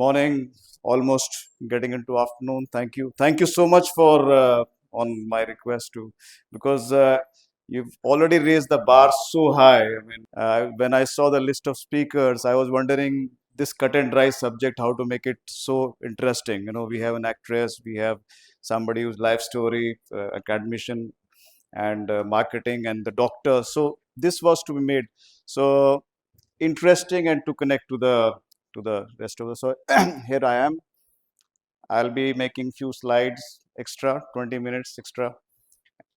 morning, almost getting into afternoon. Thank you so much for on my request to because you've already raised the bar so high. When I saw the list of speakers, I was wondering this cut and dry subject, how to make it so interesting. We have an actress, we have somebody whose life story, academician, and marketing, and the doctor. So this was to be made so interesting and to connect to the rest of the. So here I am. I'll be making few slides extra, 20 minutes extra,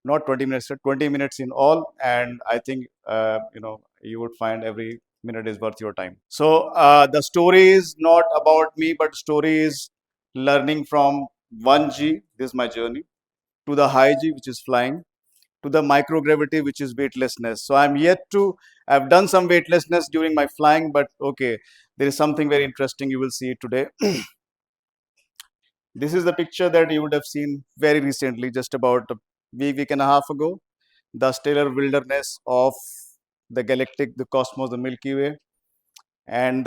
not 20 minutes, 20 minutes in all. And I think, you would find every minute is worth your time. So the story is not about me, but story is learning from 1G, this is my journey, to the high G, which is flying, to the microgravity, which is weightlessness. So I've done some weightlessness during my flying, but okay, there is something very interesting you will see today. This is the picture that you would have seen very recently, just about a week and a half ago, the stellar wilderness of the galactic, the cosmos, the Milky Way, and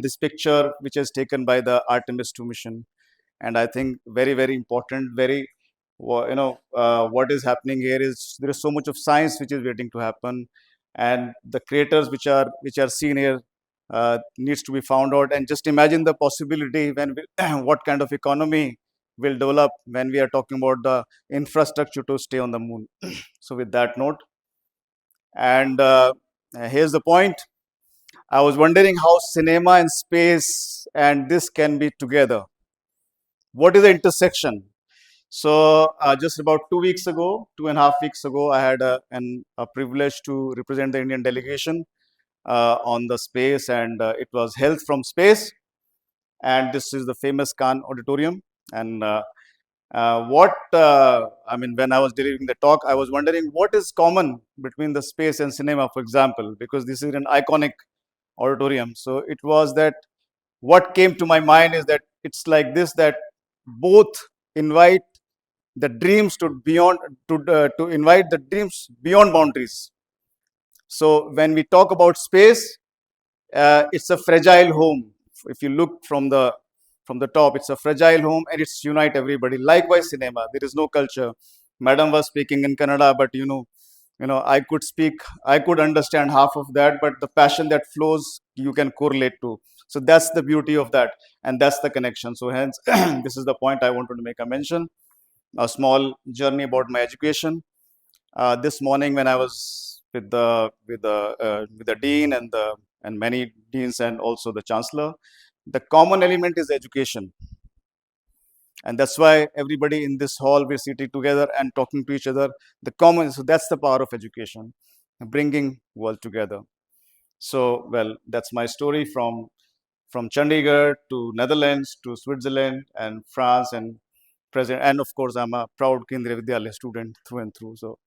this picture, which is taken by the Artemis 2 mission. And I think very, very important, what is happening here is there is so much of science which is waiting to happen, and the creators which are seen here needs to be found out. And just imagine the possibility what kind of economy will develop when we are talking about the infrastructure to stay on the moon. So with that note, and here's the point. I was wondering how cinema and space and this can be together. What is the intersection? So just about 2 weeks ago, 2.5 weeks ago, I had a privilege to represent the Indian delegation on the space, and it was Health from Space. And this is the famous Khan Auditorium. And when I was delivering the talk, I was wondering what is common between the space and cinema, for example, because this is an iconic auditorium. So it was that what came to my mind is that it's like this, that both invite the dreams to invite the dreams beyond boundaries. So when we talk about space, it's a fragile home. If you look from the top, it's a fragile home, and it's unite everybody. Likewise, cinema, there is no culture. Madam was speaking in Kannada, but I could understand half of that, but the passion that flows, you can correlate to. So that's the beauty of that, and that's the connection. So hence, this is the point I wanted to make a mention. A small journey about my education. This morning, when I was with the dean and many deans and also the chancellor, the common element is education, and that's why everybody in this hall, we're sitting together and talking to each other. So that's the power of education, bringing world together. So well, that's my story from Chandigarh to Netherlands to Switzerland and France and present. And of course, I'm a proud Kendriya Vidyalaya student through and through. So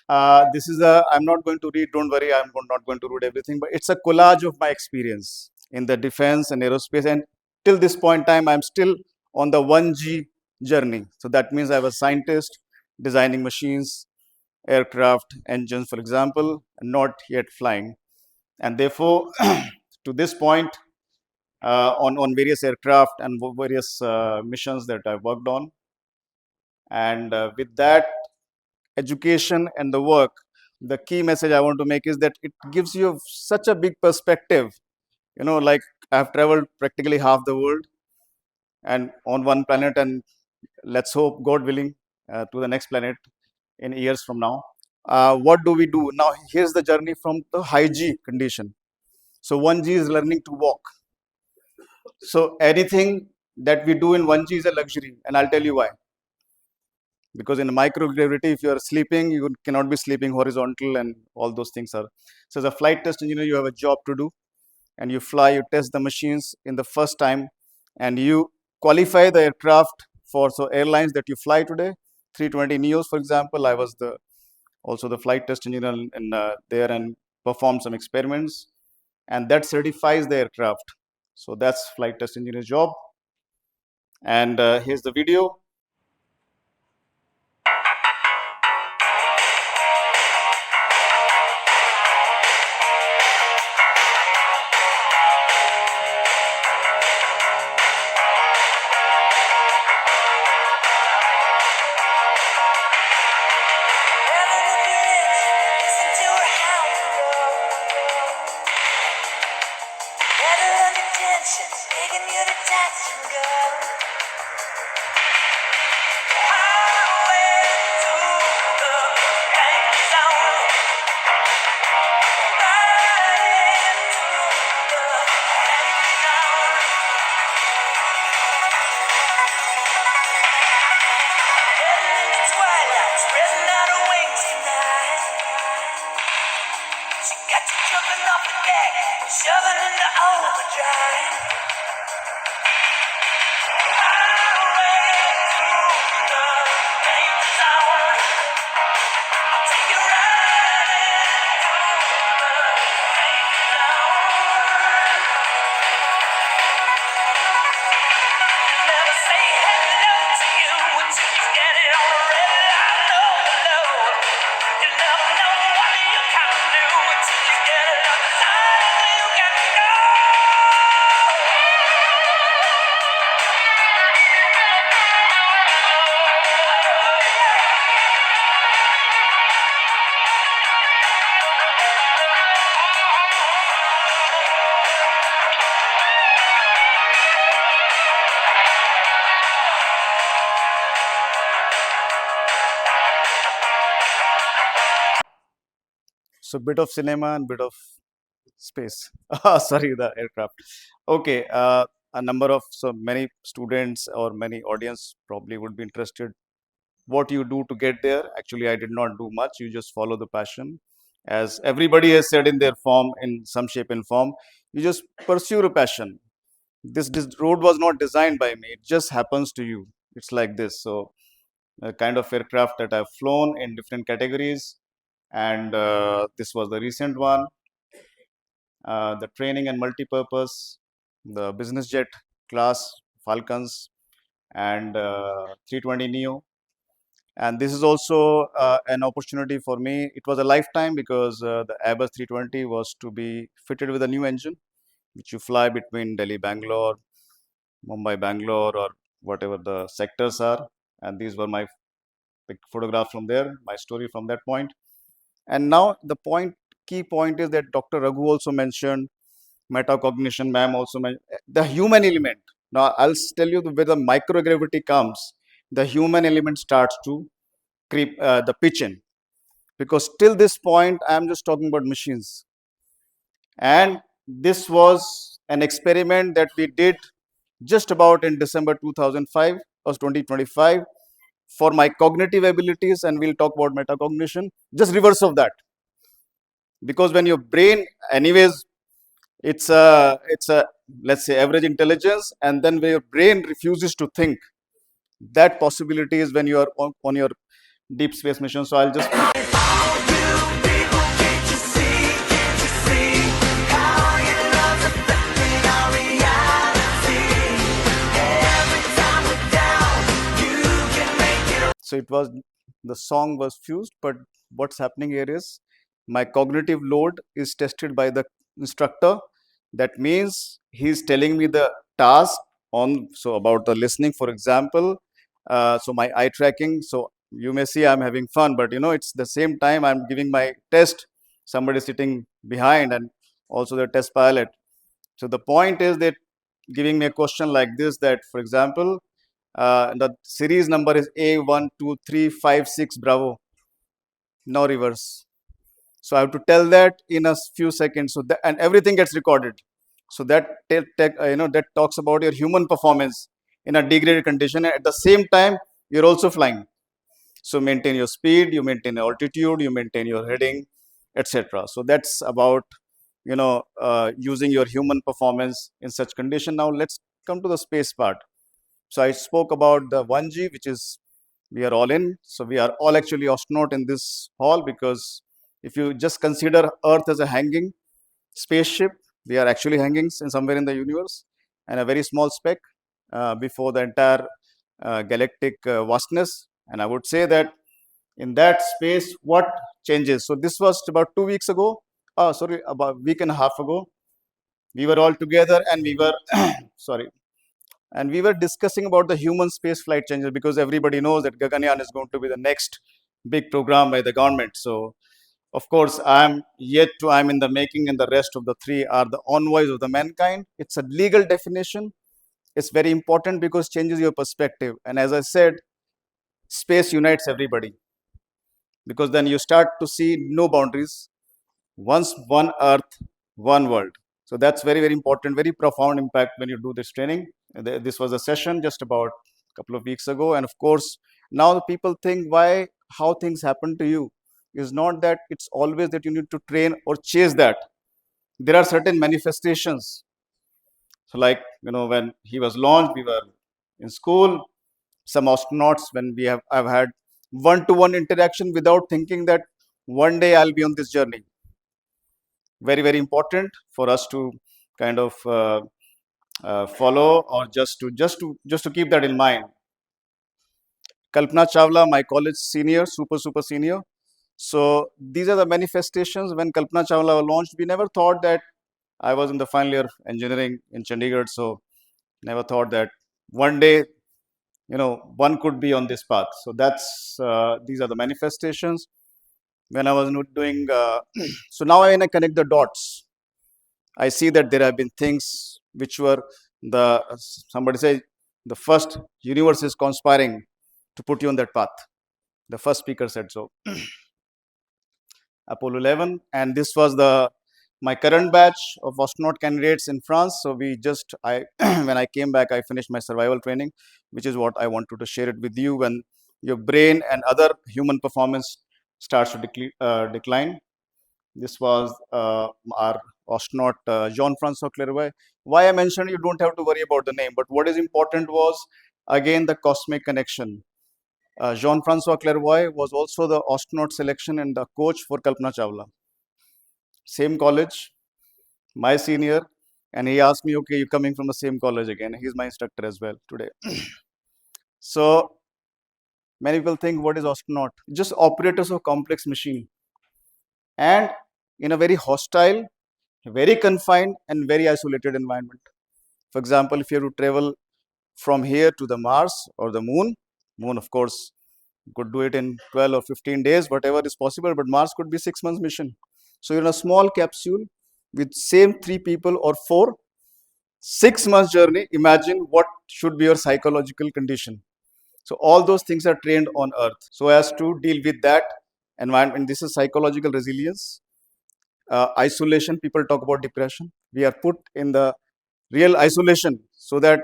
I'm not going to read, don't worry, not going to read everything, but it's a collage of my experience in the defense and aerospace. And till this point in time, I'm still on the 1G journey. So that means I was a scientist designing machines, aircraft, engines, for example, and not yet flying. And therefore, to this point, on various aircraft and various missions that I worked on. And with that education and the work, the key message I want to make is that it gives you such a big perspective. Like I've traveled practically half the world and on one planet, and let's hope, God willing, to the next planet in years from now. What do we do? Now, here's the journey from the high G condition. So 1G is learning to walk. So anything that we do in 1G is a luxury, and I'll tell you why. Because in microgravity, if you are sleeping, you cannot be sleeping horizontal, and all those things are. So as a flight test engineer, you have a job to do, and you fly, you test the machines in the first time, and you qualify the aircraft for airlines that you fly today. 320 Neos, for example, I was also the flight test engineer there and performed some experiments, and that certifies the aircraft. So that's flight test engineer's job. And here's the video. Jumping off the deck, shoving into overdrive. Highway through the danger zone. I'll take you right through the danger zone. Never say hello to you until you get it on the red line low. You never know what you can do until you get it on the line where you can go. So bit of cinema and bit of space. Ah, sorry, the aircraft. Okay, a number of so many students or many audience probably would be interested. What you do to get there? Actually, I did not do much. You just follow the passion, as everybody has said in their form, in some shape and form. You just pursue a passion. This road was not designed by me. It just happens to you. It's like this. So, a kind of aircraft that I've flown in different categories, and this was the recent one, the training and multi-purpose, the business jet class Falcons, and 320 Neo. And this is also an opportunity for me. It was a lifetime because the Airbus 320 was to be fitted with a new engine, which you fly between Delhi, Bangalore, Mumbai, Bangalore, or whatever the sectors are. And these were my photographs from there, my story from that point. And now the key point is that Dr. Raghu also mentioned metacognition, ma'am also mentioned the human element. Now I'll tell you where the microgravity comes. The human element starts to creep the pitch in, because till this point I am just talking about machines, and this was an experiment that we did just about in December 2005 or 2025 for my cognitive abilities, and we'll talk about metacognition, just reverse of that. Because when your brain, anyways, it's a let's say average intelligence, and then where your brain refuses to think, that possibility is when you are on your deep space mission. So I'll just so it was, the song was fused, but what's happening here is my cognitive load is tested by the instructor. That means he's telling me the task on, so about the listening, for example. So my eye tracking, so you may see I'm having fun, but it's the same time I'm giving my test, somebody sitting behind, and also the test pilot. So the point is that giving me a question like this, that for example, the series number is A12356 Bravo. Now reverse. So I have to tell that in a few seconds. So that, and everything gets recorded. So that that talks about your human performance in a degraded condition. At the same time, you're also flying. So maintain your speed, you maintain altitude, you maintain your heading, etc. So that's about using your human performance in such condition. Now let's come to the space part. So I spoke about the 1G, which is we are all in. So we are all actually astronaut in this hall, because if you just consider Earth as a hanging spaceship, we are actually hanging in somewhere in the universe, and a very small speck before the entire galactic vastness. And I would say that in that space, what changes? So this was about 2 weeks ago. Oh, sorry, about a week and a half ago. We were all together, and we were sorry, and we were discussing about the human space flight changes, because everybody knows that Gaganyaan is going to be the next big program by the government. So of course I'm in the making, and the rest of the three are the envoys of the mankind. It's a legal definition. It's very important because changes your perspective. And as I said, space unites everybody, because then you start to see no boundaries. Once one earth, one world. So that's very, very important, very profound impact when you do this training. This was a session just about a couple of weeks ago. And of course, now the people think, why, how things happen to you. is not that it's always that you need to train or chase that. There are certain manifestations. So, like, when he was launched, we were in school. Some astronauts, when I've had one-to-one interaction without thinking that one day I'll be on this journey. Very, very important for us to kind of follow, or just to keep that in mind. Kalpana Chawla, my college senior, super senior. So these are the manifestations. When Kalpana Chawla was launched, we never thought that I was in the final year of engineering in Chandigarh. So never thought that one day, one could be on this path. So these are the manifestations. When I was doing, so now when I connect the dots, I see that there have been things which were somebody say, the first universe is conspiring to put you on that path. The first speaker said so. Apollo 11, and this was my current batch of astronaut candidates in France. So when I came back, I finished my survival training, which is what I wanted to share it with you. When your brain and other human performance starts to decline, this was our astronaut Jean-Francois Clairvoy. Why I mentioned you don't have to worry about the name, but what is important was again the cosmic connection. Jean-Francois Clairvoy was also the astronaut selection and the coach for Kalpana Chawla. Same college, my senior, and he asked me, okay, you're coming from the same college again. He's my instructor as well today. So many people think, what is astronaut? Just operators of complex machine, and in a very hostile, very confined, and very isolated environment. For example, if you have to travel from here to the Mars or the Moon, of course, you could do it in 12 or 15 days, whatever is possible, but Mars could be 6 months mission. So you're in a small capsule with same 3 people or 4, 6 months journey. Imagine what should be your psychological condition. So all those things are trained on Earth so as to deal with that environment. This is psychological resilience. Isolation, people talk about depression. We are put in the real isolation so that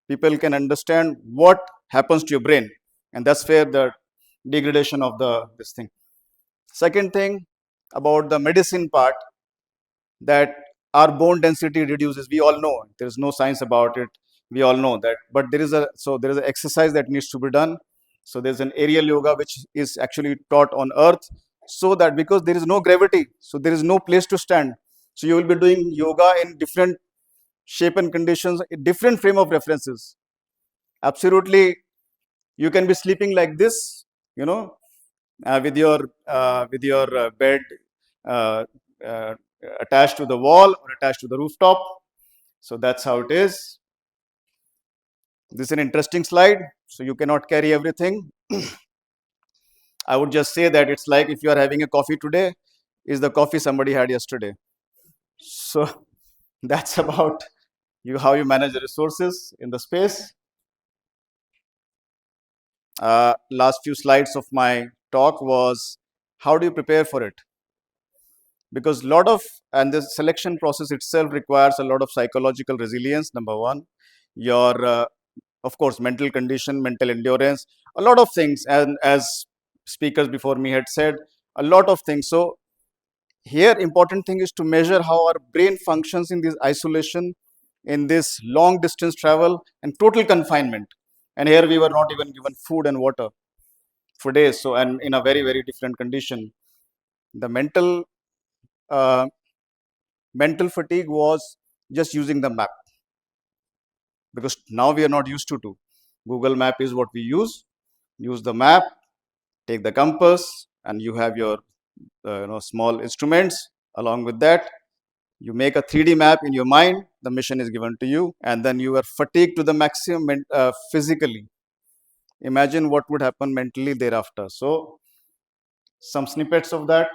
people can understand what happens to your brain, and that's where the degradation of this thing. Second thing about the medicine part, that our bone density reduces. We all know, there is no science about it, we all know that, but there is an exercise that needs to be done. So there's an aerial yoga which is actually taught on Earth, so that because there is no gravity, so there is no place to stand, so you will be doing yoga in different shape and conditions, different frame of references. Absolutely, you can be sleeping like this, with your bed uh, uh, attached to the wall or attached to the rooftop. So that's how it is. This is an interesting slide. So you cannot carry everything. I would just say that it's like if you are having a coffee today, is the coffee somebody had yesterday. So that's about how you manage the resources in the space. Last few slides of my talk was, how do you prepare for it? Because and the selection process itself requires a lot of psychological resilience. Number one, your of course mental condition, mental endurance, a lot of things, and as speakers before me had said, a lot of things. So here important thing is to measure how our brain functions in this isolation, in this long distance travel and total confinement. And here we were not even given food and water for days, so, and in a very, very different condition. The uh, mental fatigue was just using the map, because now we are not used to Google Map is what we use the map, take the compass, and you have your small instruments. Along with that, you make a 3D map in your mind, the mission is given to you, and then you are fatigued to the maximum physically. Imagine what would happen mentally thereafter. So some snippets of that.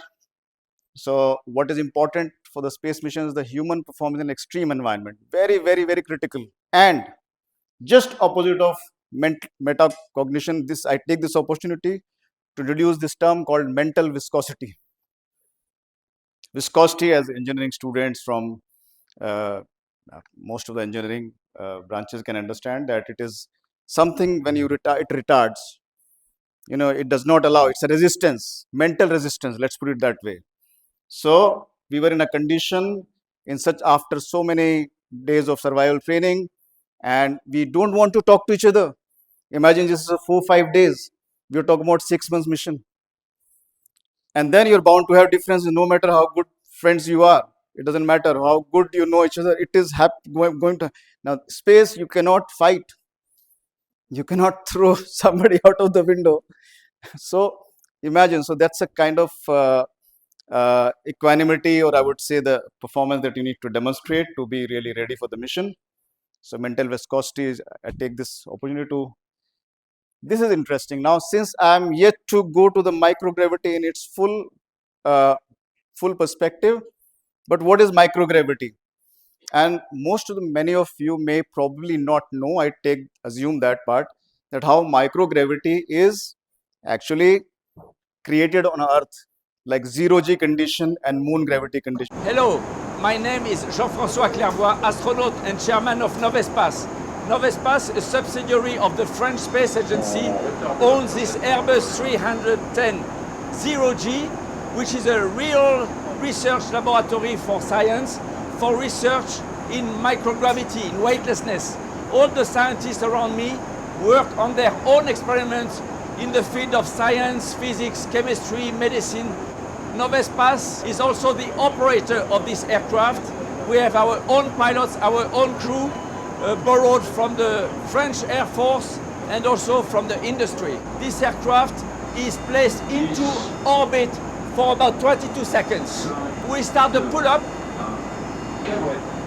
So what is important for the space mission is the human performance in extreme environment. Very, very, very critical. And just opposite of metacognition, I take this opportunity to introduce this term called mental viscosity. Viscosity, as engineering students from uh, most of the engineering branches can understand, that it is something when it retards it does not allow. It's a resistance, mental resistance, let's put it that way. So we were in a condition in such, after so many days of survival training, and we don't want to talk to each other. Imagine this is a 4 5 days. We're talking about 6 months mission, and then you're bound to have differences, no matter how good friends you are. It doesn't matter how good you know each other. It is going to. Now space, you cannot fight. You cannot throw somebody out of the window. So imagine. So that's a kind of equanimity, or I would say the performance that you need to demonstrate to be really ready for the mission. So mental viscosity is, I take this opportunity to. This is interesting. Now, since I'm yet to go to the microgravity in its uh, full perspective, but what is microgravity? And most of the many of you may probably not know. I assume that part, that how microgravity is actually created on Earth, like zero G condition and moon gravity condition. Hello, my name is Jean-François Clairvoy, astronaut and chairman of Novespace. Novespace, a subsidiary of the French Space Agency, owns this Airbus 310 0G, which is a real research laboratory for science, for research in microgravity, in weightlessness. All the scientists around me work on their own experiments in the field of science, physics, chemistry, medicine. Novespace is also the operator of this aircraft. We have our own pilots, our own crew, borrowed from the French Air Force and also from the industry. This aircraft is placed into orbit for about 22 seconds. We start the pull-up.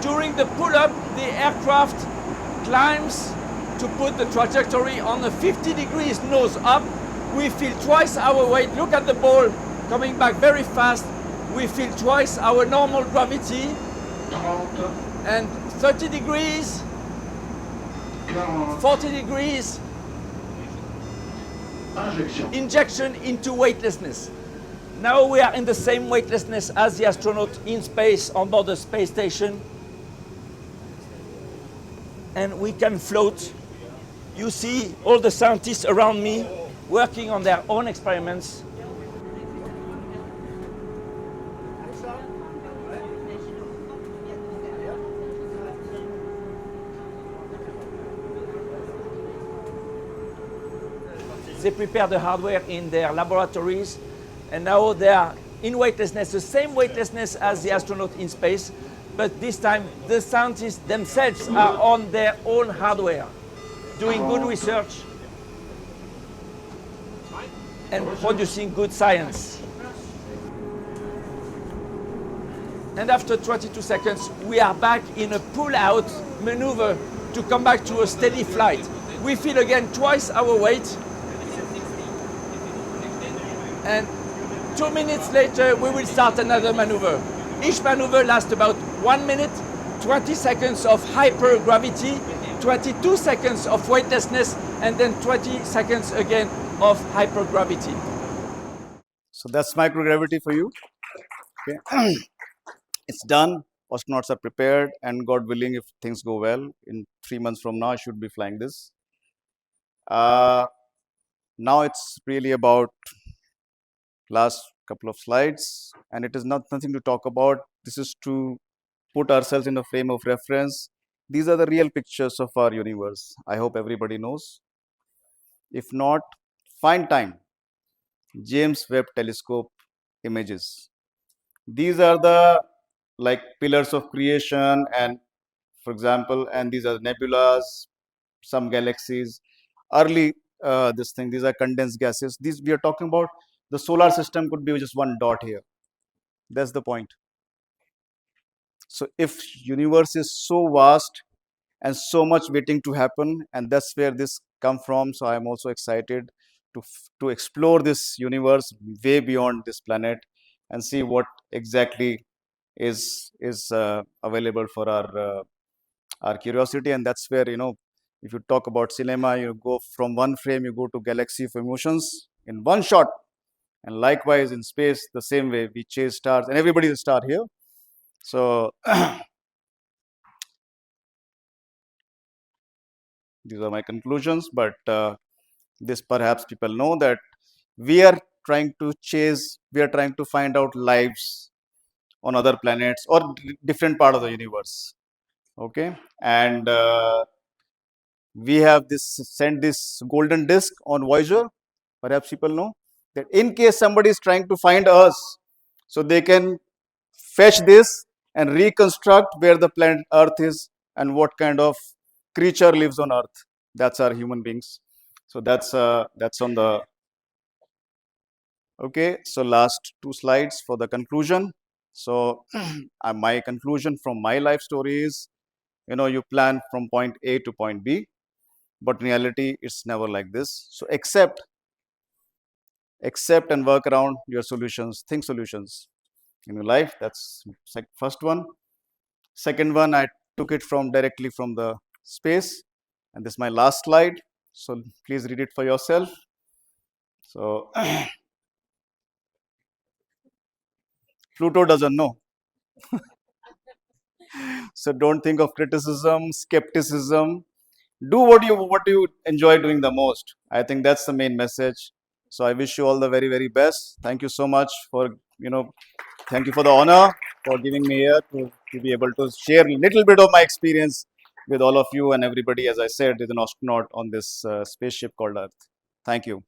During the pull-up, the aircraft climbs to put the trajectory on a 50 degrees nose up. We feel twice our weight. Look at the ball coming back very fast. We feel twice our normal gravity. And 30 degrees, 40 degrees, injection into weightlessness. Now we are in the same weightlessness as the astronaut in space on board the space station. And we can float. You see all the scientists around me working on their own experiments. They prepare the hardware in their laboratories, and now they are in weightlessness, the same weightlessness as the astronaut in space, but this time the scientists themselves are on their own hardware, doing good research and producing good science. And after 22 seconds, we are back in a pull-out maneuver to come back to a steady flight. We feel again twice our weight. And 2 minutes later, we will start another maneuver. Each maneuver lasts about 1 minute, 20 seconds of hypergravity, 22 seconds of weightlessness, and then 20 seconds again of hypergravity. So that's microgravity for you. Okay. It's done. Astronauts are prepared, and God willing, if things go well, in 3 months from now, I should be flying this. Now it's really about last couple of slides, and it is nothing to talk about. This is to put ourselves in a frame of reference. These are the real pictures of our universe. I hope everybody knows. If not, find time. James Webb Telescope images. These are the like pillars of creation, and for example, and these are nebulas, some galaxies. Early these are condensed gases. These we are talking about. The solar system could be just one dot here. That's the point. So if universe is so vast and so much waiting to happen, and that's where this come from. So I am also excited to explore this universe way beyond this planet and see what exactly is available for our curiosity. And that's where, if you talk about cinema, you go from one frame, you go to galaxy of emotions in one shot. And likewise in space, the same way we chase stars, and everybody is a star here. So these are my conclusions, but this perhaps people know that we are trying to chase, we are trying to find out lives on other planets or different part of the universe. Okay, and we have this sent this golden disk on Voyager. Perhaps people know that in case somebody is trying to find us, so they can fetch this and reconstruct where the planet Earth is and what kind of creature lives on Earth. That's our human beings. So that's on the okay. So last two slides for the conclusion. So my conclusion from my life story is, you plan from point A to point B, but in reality it's never like this. So accept and work around your solutions, think solutions in your life. That's first one. Second one, I took it from directly from the space, and this is my last slide. So please read it for yourself. So Pluto doesn't know. So don't think of criticism, skepticism. Do what you enjoy doing the most. I think that's the main message. So I wish you all the very, very best. Thank you so much for, thank you for the honor for giving me here to be able to share a little bit of my experience with all of you and everybody. As I said, is an astronaut on this spaceship called Earth. Thank you.